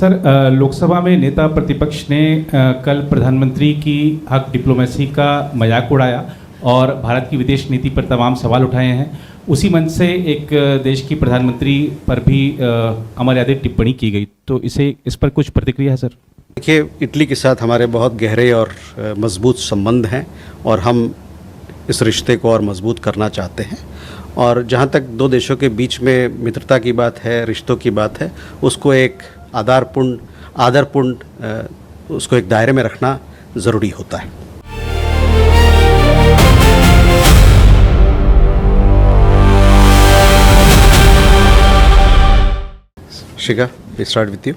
Sir, Lok Sabha में नेता प्रतिपक्ष ने कल प्रधानमंत्री की हक डिप्लोमेसी का मजाक उड़ाया और भारत की विदेश नीति पर तमाम सवाल उठाए हैं। उसी मंच से एक देश की प्रधानमंत्री पर भी अमर्यादित टिप्पणी की गई, तो इस पर कुछ प्रतिक्रिया है सर? देखिए, इटली के साथ हमारे बहुत गहरे और मजबूत संबंध हैं और हम इस रिश्ते को और मजबूत करना चाहते हैं। और जहाँ तक दो देशों के बीच में मित्रता की बात है, रिश्तों की बात है, उसको एक आदरपूर्ण उसको एक दायरे में रखना ज़रूरी होता है। Shika, we start with you.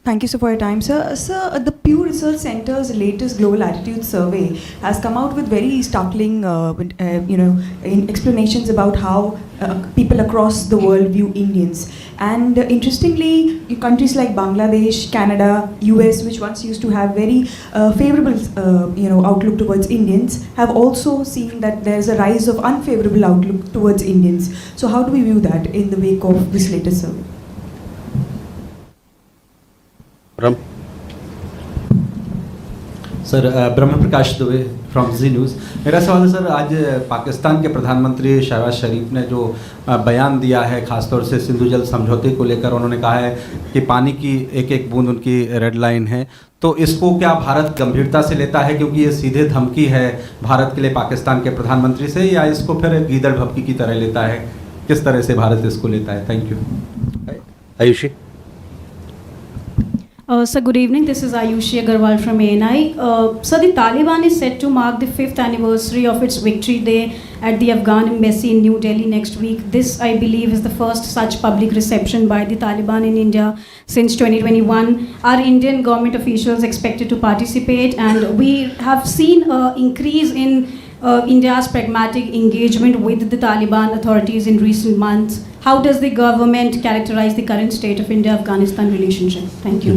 Thank you, sir, for your time, sir. Sir, the Pew Research Center's latest Global Attitude Survey has come out with very startling, explanations about how people across the world view Indians. And interestingly, countries like Bangladesh, Canada, US, which once used to have very favorable, outlook towards Indians, have also seen that there's a rise of unfavorable outlook towards Indians. So, how do we view that in the wake of this latest survey? Sir, Brahma Prakash Dubey from ji news. मेरा सवाल है sir, आज पाकिस्तान के प्रधानमंत्री शहबाज शरीफ ने जो बयान दिया है, खासतौर से सिंधु जल समझौते को लेकर, उन्होंने कहा है कि पानी की एक एक बूंद उनकी रेड लाइन है। तो इसको क्या भारत गंभीरता से लेता है, क्योंकि ये सीधे धमकी है भारत के लिए पाकिस्तान के प्रधानमंत्री से, या इसको फिर गीदड़ भभकी की तरह लेता है? किस तरह से भारत इसको लेता है? Thank you. Ayushi. Sir, good evening. This is Ayushi Agarwal from ANI. Sir, the Taliban is set to mark the 5th anniversary of its victory day at the Afghan embassy in New Delhi next week. This, I believe, is the first such public reception by the Taliban in India since 2021. Are Indian government officials expected to participate? And we have seen an increase in India's pragmatic engagement with the Taliban authorities in recent months. How does the government characterize the current state of India-Afghanistan relationship? Thank you.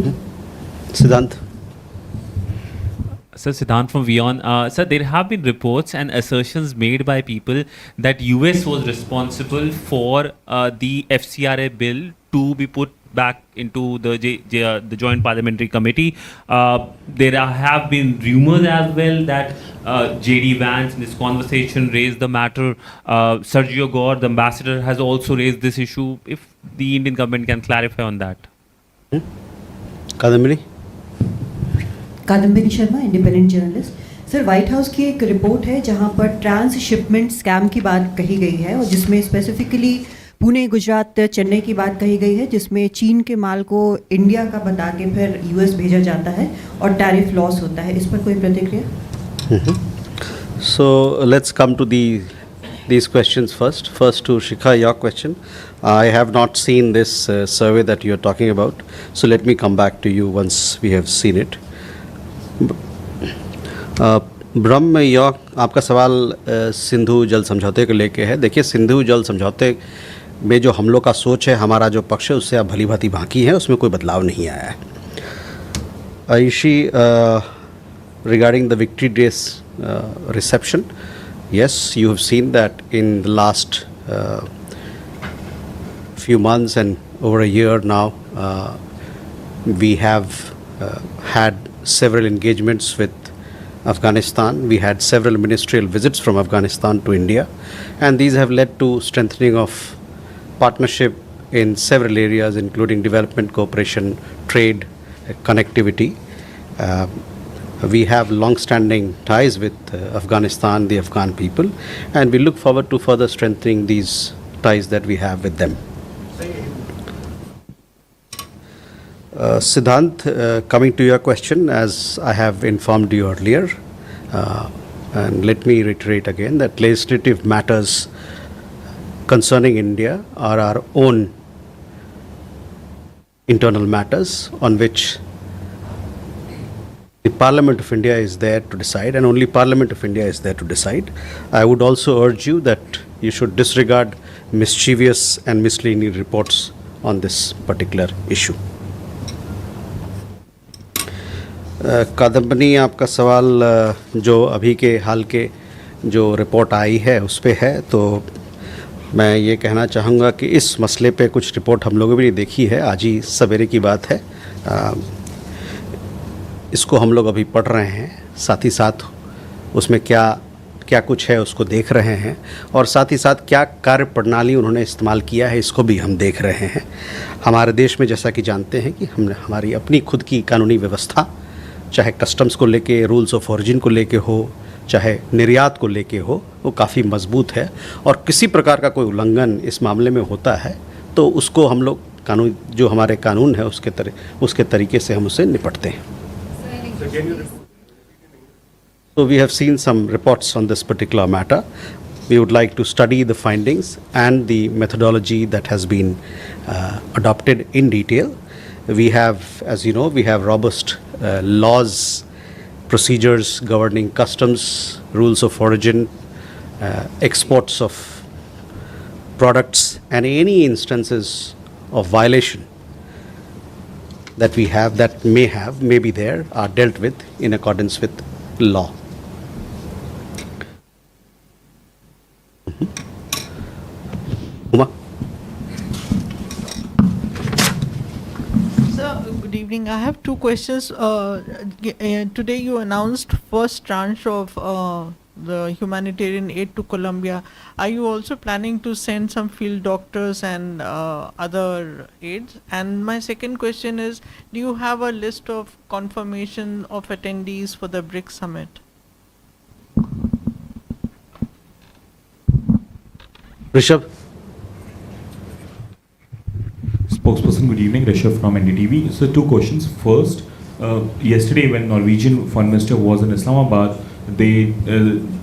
Siddhant. Sir, Siddhant from WION. Sir, there have been reports and assertions made by people that US was responsible for the FCRA bill to be put back into the Joint Parliamentary Committee. There have been rumors as well that J.D. Vance in this conversation raised the matter. Sergio Gore, the ambassador, has also raised this issue. If the Indian government can clarify on that. Kadambari Sharma, independent journalist. Sir, white house की एक report है जहां पर transshipment scam की बात कही गई है, और जिसमें स्पेसिफिकली पुणे, गुजरात, चेन्नई की बात कही गई है, जिसमें चीन के माल को इंडिया का बता के फिर यूएस भेजा जाता है और टैरिफ लॉस होता है। इस पर कोई प्रतिक्रिया? So let's come to these questions first. First to Shikha, your question. I have not seen this survey that you are talking about. So let me come back to you once we have seen it. ब्रह्म, आपका सवाल सिंधु जल समझौते को लेके है। देखिए, सिंधु जल समझौते में जो हम लोग का सोच है, हमारा जो पक्ष है, उससे अब भली भांति बाकी है, उसमें कोई बदलाव नहीं आया है। Ayushi, regarding the victory day's reception, yes, you have seen that in the last few months and over a year now, we have had several engagements with Afghanistan. We had several ministerial visits from Afghanistan to India, and these have led to strengthening of partnership in several areas, including development cooperation, trade, connectivity. We have long-standing ties with Afghanistan, the Afghan people, and we look forward to further strengthening these ties that we have with them. Siddhant, coming to your question, as I have informed you earlier, and let me reiterate again that legislative matters concerning India are our own internal matters on which the Parliament of India is there to decide, and only Parliament of India is there to decide. I would also urge you that you should disregard mischievous and misleading reports on this particular issue. Kadambini, आपका सवाल जो अभी के हाल के जो report आई है उस पे है, तो मैं ये कहना चाहूँगा कि इस मसले पे कुछ रिपोर्ट हम लोगों ने भी देखी है, आज ही सवेरे की बात है। इसको हम लोग अभी पढ़ रहे हैं, साथ ही साथ उसमें क्या क्या कुछ है उसको देख रहे हैं, और साथ ही साथ क्या कार्य प्रणाली उन्होंने इस्तेमाल किया है इसको भी हम देख रहे हैं। हमारे देश में जैसा कि जानते हैं कि हमने हमारी अपनी खुद की कानूनी व्यवस्था, चाहे कस्टम्स को लेके, रूल्स ऑफ ओरिजिन को लेके हो, चाहे निर्यात को लेके हो, वो काफ़ी मजबूत है, और किसी प्रकार का कोई उल्लंघन इस मामले में होता है तो उसको हम लोग कानून, जो हमारे कानून है उसके तरीके से हम उससे निपटते हैं। So we have seen some reports on this particular matter. We would like to study the findings and the methodology that has been adopted in detail. We have, as you know, we have robust laws, procedures governing customs, rules of origin, exports of products, and any instances of violation that we have, that may be there, are dealt with in accordance with law. Uma? Sir, good evening. I have two questions. Today you announced first tranche of the humanitarian aid to Colombia. Are you also planning to send some field doctors and other aids? And my second question is, do you have a list of confirmation of attendees for the BRICS summit? Rishabh? Spokesperson, good evening. Rishabh from NDTV. So two questions. First, yesterday when Norwegian Foreign Minister was in Islamabad, they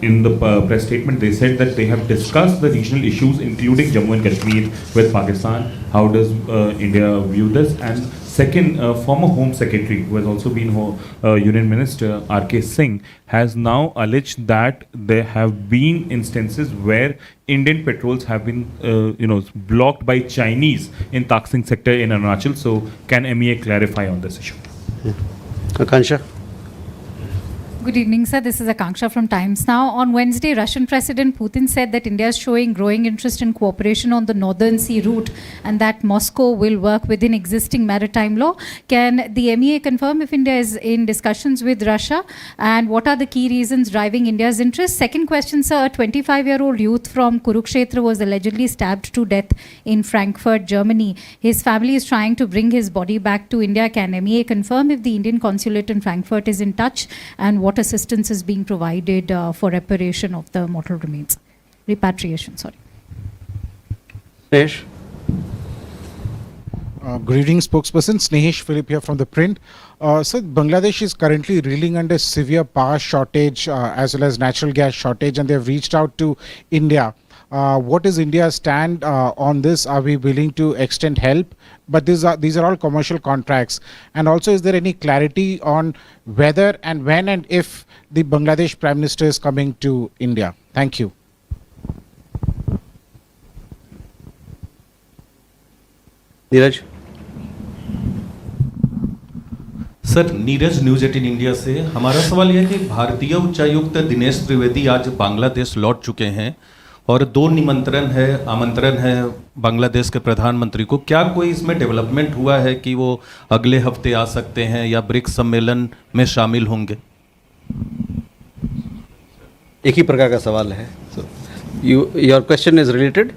in the press statement they said that they have discussed the regional issues including Jammu and Kashmir with Pakistan. How does India view this? And second, former Home Secretary who has also been Union Minister R.K. Singh has now alleged that there have been instances where Indian patrols have been blocked by Chinese in Taksing sector in Arunachal. So can MEA clarify on this issue? Akansha? Good evening, sir. This is Akanksha from Times Now. On Wednesday, Russian President Putin said that India is showing growing interest in cooperation on the Northern Sea route and that Moscow will work within existing maritime law. Can the MEA confirm if India is in discussions with Russia, and what are the key reasons driving India's interest? Second question, sir. A 25-year-old youth from Kurukshetra was allegedly stabbed to death in Frankfurt, Germany. His family is trying to bring his body back to India. Can MEA confirm if the Indian consulate in Frankfurt is in touch, and what assistance is being provided for reparation of the mortal remains? Repatriation, sorry. Snehesh? Good evening, spokesperson. Snehesh Philip here from the Print. So Bangladesh is currently reeling under severe power shortage as well as natural gas shortage, and they've reached out to India. What is India's stand on this? Are we willing to extend help? But these are all commercial contracts. And also, is there any clarity on whether and when and if the Bangladesh Prime Minister is coming to India? Thank you. Neeraj? Sir, Neeraj news 18 India से। हमारा सवाल यह है कि भारतीय उच्चायुक्त दिनेश त्रिवेदी आज बांग्लादेश लौट चुके हैं और 2 आमंत्रण है बांग्लादेश के प्रधानमंत्री को। क्या कोई इसमें डेवलपमेंट हुआ है कि वो अगले हफ्ते आ सकते हैं या ब्रिक्स सम्मेलन में शामिल होंगे? एक ही प्रकार का सवाल है। Your question is related,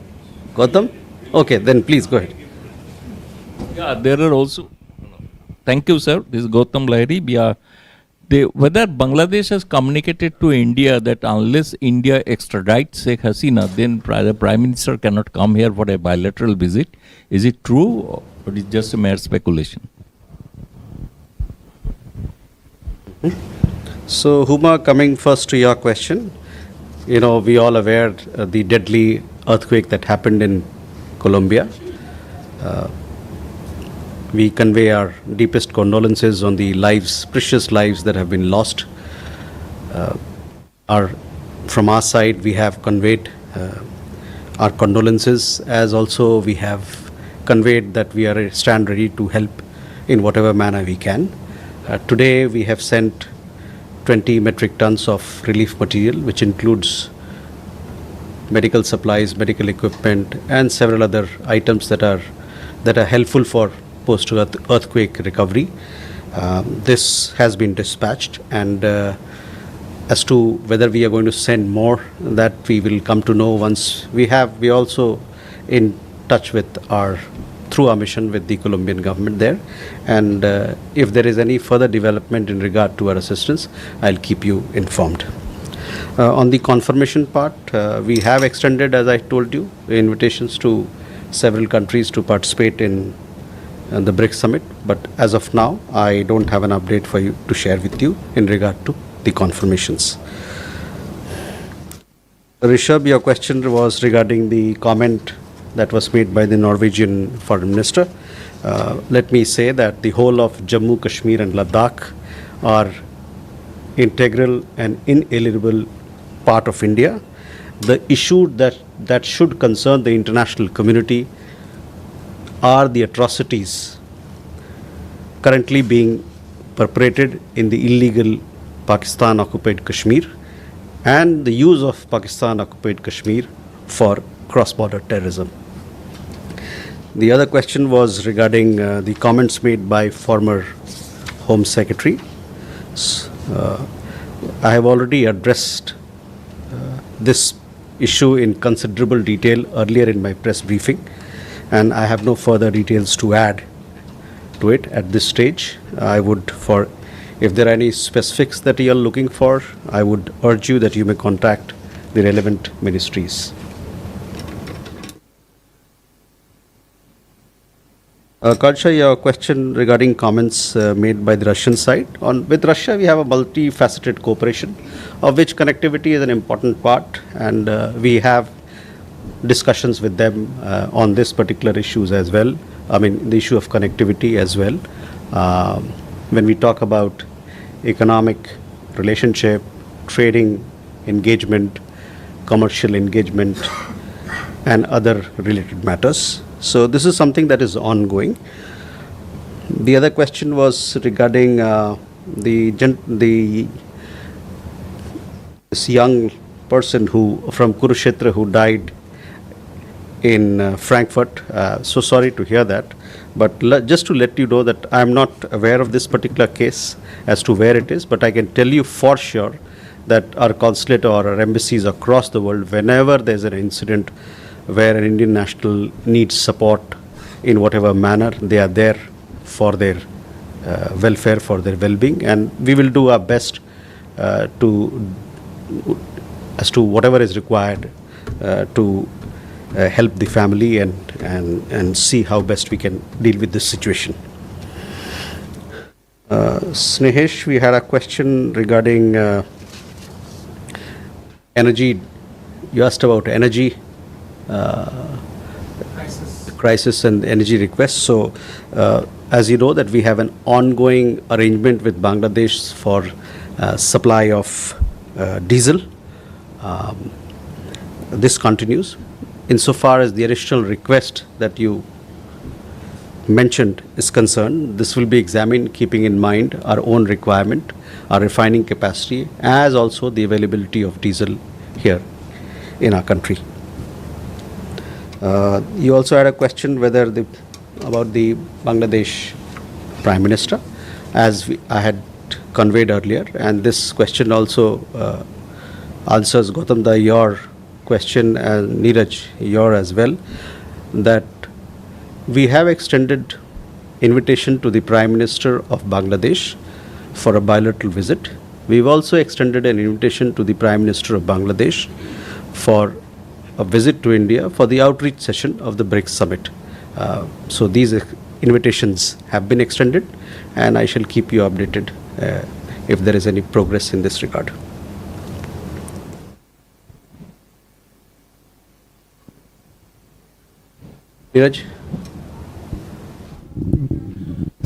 Gautam? Okay, then please go ahead. Yeah, there are also. Thank you, sir. This is Gautam Lahiri. Whether Bangladesh has communicated to India that unless India extradites Sheikh Hasina, then the Prime Minister cannot come here for a bilateral visit. Is it true, or is it just a mere speculation? So, Huma, coming first to your question, we all aware the deadly earthquake that happened in Colombia. We convey our deepest condolences on the precious lives that have been lost. From our side, we have conveyed our condolences, as also we have conveyed that we stand ready to help in whatever manner we can. Today, we have sent 20 metric tons of relief material, which includes medical supplies, medical equipment, and several other items that are helpful for post-earthquake recovery. This has been dispatched, and as to whether we are going to send more, that we will come to know once we also in touch with through our mission with the Colombian government there, and if there is any further development in regard to our assistance, I'll keep you informed. On the confirmation part, we have extended, as I told you, invitations to several countries to participate in the BRICS summit, but as of now, I don't have an update for you to share with you in regard to the confirmations. Rishabh, your question was regarding the comment that was made by the Norwegian Foreign Minister. Let me say that the whole of Jammu, Kashmir and Ladakh are integral and inalienable part of India. The issue that should concern the international community are the atrocities currently being perpetrated in the illegal Pakistan occupied Kashmir and the use of Pakistan occupied Kashmir for cross-border terrorism. The other question was regarding the comments made by former Home Secretary. I have already addressed this issue in considerable detail earlier in my press briefing, and I have no further details to add to it at this stage. If there are any specifics that you are looking for, I would urge you that you may contact the relevant ministries. Karsha, your question regarding comments made by the Russian side. With Russia, we have a multifaceted cooperation, of which connectivity is an important part, and we have discussions with them on this particular issues as well. I mean, the issue of connectivity as well. When we talk about economic relationship, trading engagement, commercial engagement, and other related matters. So this is something that is ongoing. The other question was regarding this young person from Kurukshetra who died in Frankfurt. So sorry to hear that, but just to let you know that I am not aware of this particular case as to where it is, but I can tell you for sure that our consulate or our embassies across the world, whenever there's an incident where an Indian national needs support in whatever manner, they are there for their welfare, for their well-being, and we will do our best as to whatever is required to help the family and see how best we can deal with this situation. Snehesh, we had a question regarding energy. You asked about energy crisis and energy requests. So, as you know, that we have an ongoing arrangement with Bangladesh for supply of diesel. This continues. Insofar as the additional request that you mentioned is concerned, this will be examined keeping in mind our own requirement, our refining capacity, as also the availability of diesel here in our country. You also had a question about the Bangladesh Prime Minister, as I had conveyed earlier, and this question also answers Gautam da your question and Neeraj your as well, that we have extended invitation to the Prime Minister of Bangladesh for a bilateral visit. We've also extended an invitation to the Prime Minister of Bangladesh for a visit to India for the outreach session of the BRICS summit. So these invitations have been extended, and I shall keep you updated if there is any progress in this regard. Neeraj.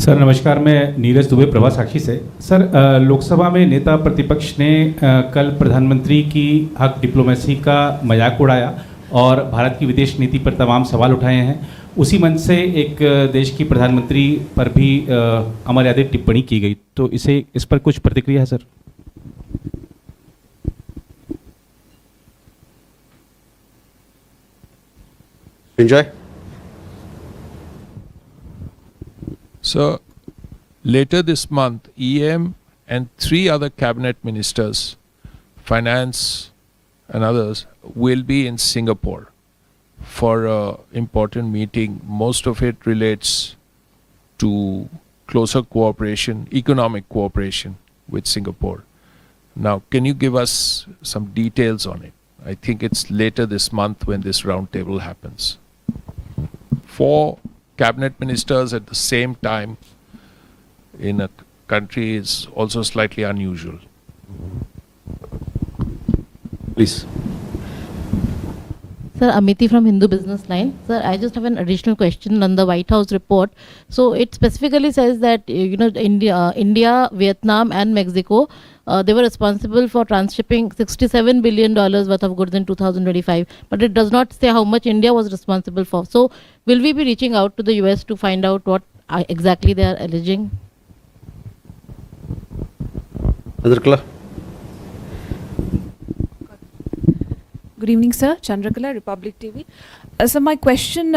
Sir नमस्कार, मैं नीरज दुबे प्रभा साक्षी से। Sir Lok Sabha में नेता प्रतिपक्ष ने कल प्रधानमंत्री की हक डिप्लोमेसी का मजाक उड़ाया और भारत की विदेश नीति पर तमाम सवाल उठाए हैं। उसी मंच से एक देश की प्रधानमंत्री पर भी अमर्यादित टिप्पणी की गई, तो इस पर कुछ प्रतिक्रिया है sir? Enjoy. So, later this month, EM and 3 other cabinet ministers, finance and others, will be in Singapore for an important meeting. Most of it relates to closer cooperation, economic cooperation with Singapore. Now, can you give us some details on it? I think it's later this month when this roundtable happens. 4 cabinet ministers at the same time in a country is also slightly unusual. Please. Sir, Amity from Hindu Business Line. Sir, I just have an additional question on the White House report. So it specifically says that India, Vietnam, and Mexico, they were responsible for transshipping $67 billion worth of goods in 2025. But it does not say how much India was responsible for. So will we be reaching out to the US to find out what exactly they are alleging? Chandrakala. Good evening, sir. Chandrakala, Republic TV. So my question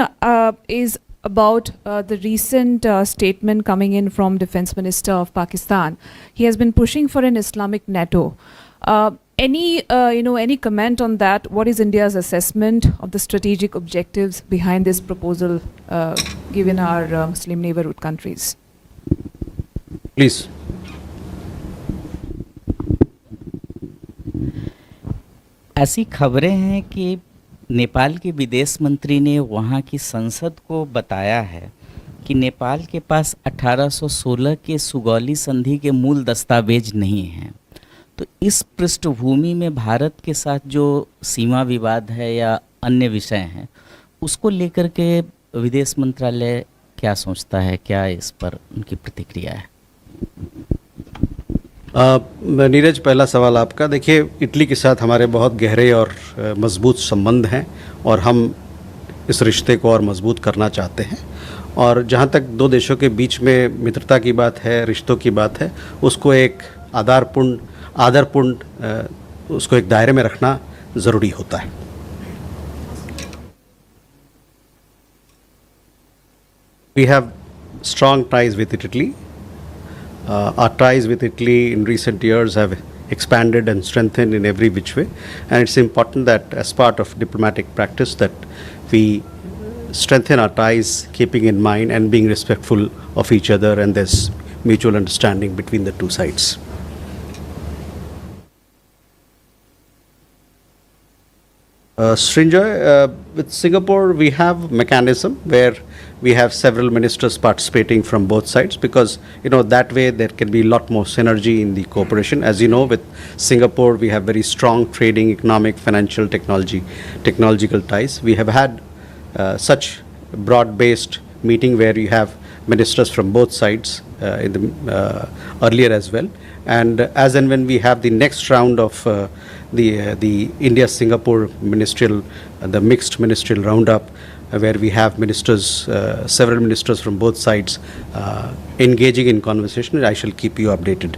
is about the recent statement coming in from Defense Minister of Pakistan. He has been pushing for an Islamic NATO. Any comment on that? What is India's assessment of the strategic objectives behind this proposal, given our Muslim neighborhood countries? Please. ऐसी खबरें हैं कि नेपाल के विदेश मंत्री ने वहाँ की संसद को बताया है कि नेपाल के पास 1816 के सुगौली संधि के मूल दस्तावेज नहीं हैं। तो इस पृष्ठभूमि में भारत के साथ जो सीमा विवाद है या अन्य विषय हैं, उसको लेकर के विदेश मंत्रालय क्या सोचता है, क्या इस पर उनकी प्रतिक्रिया है? नीरज, पहला सवाल आपका। देखिए, इटली के साथ हमारे बहुत गहरे और मज़बूत संबंध हैं और हम इस रिश्ते को और मज़बूत करना चाहते हैं। और जहाँ तक 2 देशों के बीच में मित्रता की बात है, रिश्तों की बात है, उसको एक आदरपूर्ण उसको एक दायरे में रखना ज़रूरी होता है। We have strong ties with Italy. Our ties with Italy in recent years have expanded and strengthened in every which way, and it's important that as part of diplomatic practice that we strengthen our ties, keeping in mind and being respectful of each other, and there's mutual understanding between the two sides. Srinjoy, with Singapore we have mechanism where we have several ministers participating from both sides, because that way there can be a lot more synergy in the cooperation. As you know, with Singapore we have very strong trading, economic, financial, technological ties. We have had such broad-based meeting where you have ministers from both sides earlier as well. And as and when we have the next round of the India-Singapore ministerial, the mixed ministerial roundup, where we have ministers, several ministers from both sides engaging in conversation, I shall keep you updated.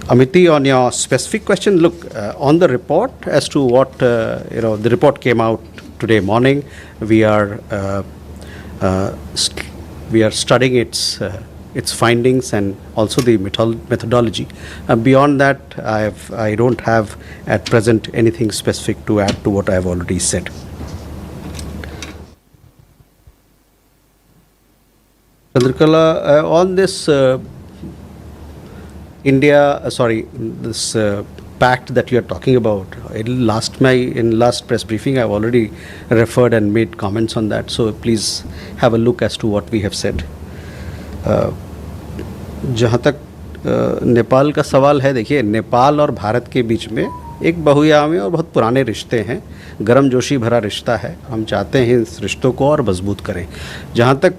Amity, on your specific question, look, on the report as to what, the report came out today morning. We are studying its findings and also the methodology. Beyond that, I don't have at present anything specific to add to what I have already said. Chandrakala, on this this pact that you are talking about, in last press briefing I have already referred and made comments on that, so please have a look as to what we have said. जहाँ तक नेपाल का सवाल है, देखिए, नेपाल और भारत के बीच में एक बहुआयामी और बहुत पुराने रिश्ते हैं, गर्मजोशी भरा रिश्ता है। हम चाहते हैं इस रिश्तों को और मजबूत करें। जहाँ तक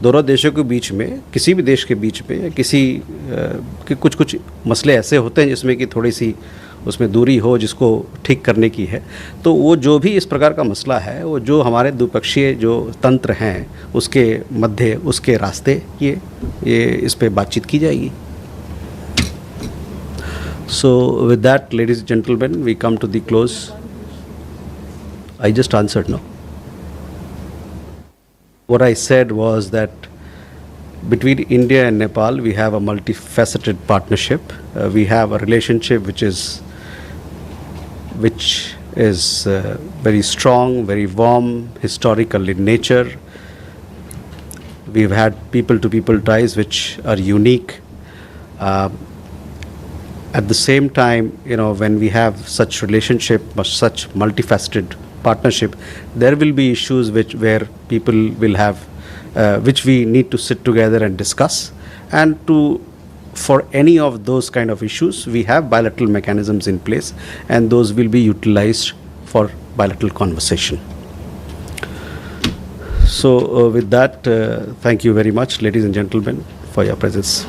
दोनों देशों के बीच में, किसी भी देश के बीच में कि कुछ मसले ऐसे होते हैं जिसमें कि थोड़ी सी उसमें दूरी हो, जिसको ठीक करने की है, तो वो जो भी इस प्रकार का मसला है, वो जो हमारे द्विपक्षीय जो तंत्र हैं उसके मध्य, उसके रास्ते ये इस पे बातचीत की जाएगी। So with that, ladies and gentlemen, we come to the close. I just answered, no? what I said was that between India and Nepal, we have a multifaceted partnership. We have a relationship which is very strong, very warm, historical in nature. We've had people-to-people ties which are unique. At the same time, when we have such relationship, such multifaceted partnership, there will be issues where people will have, which we need to sit together and discuss. And for any of those kind of issues, we have bilateral mechanisms in place, and those will be utilized for bilateral conversation. So with that, thank you very much, ladies and gentlemen, for your presence.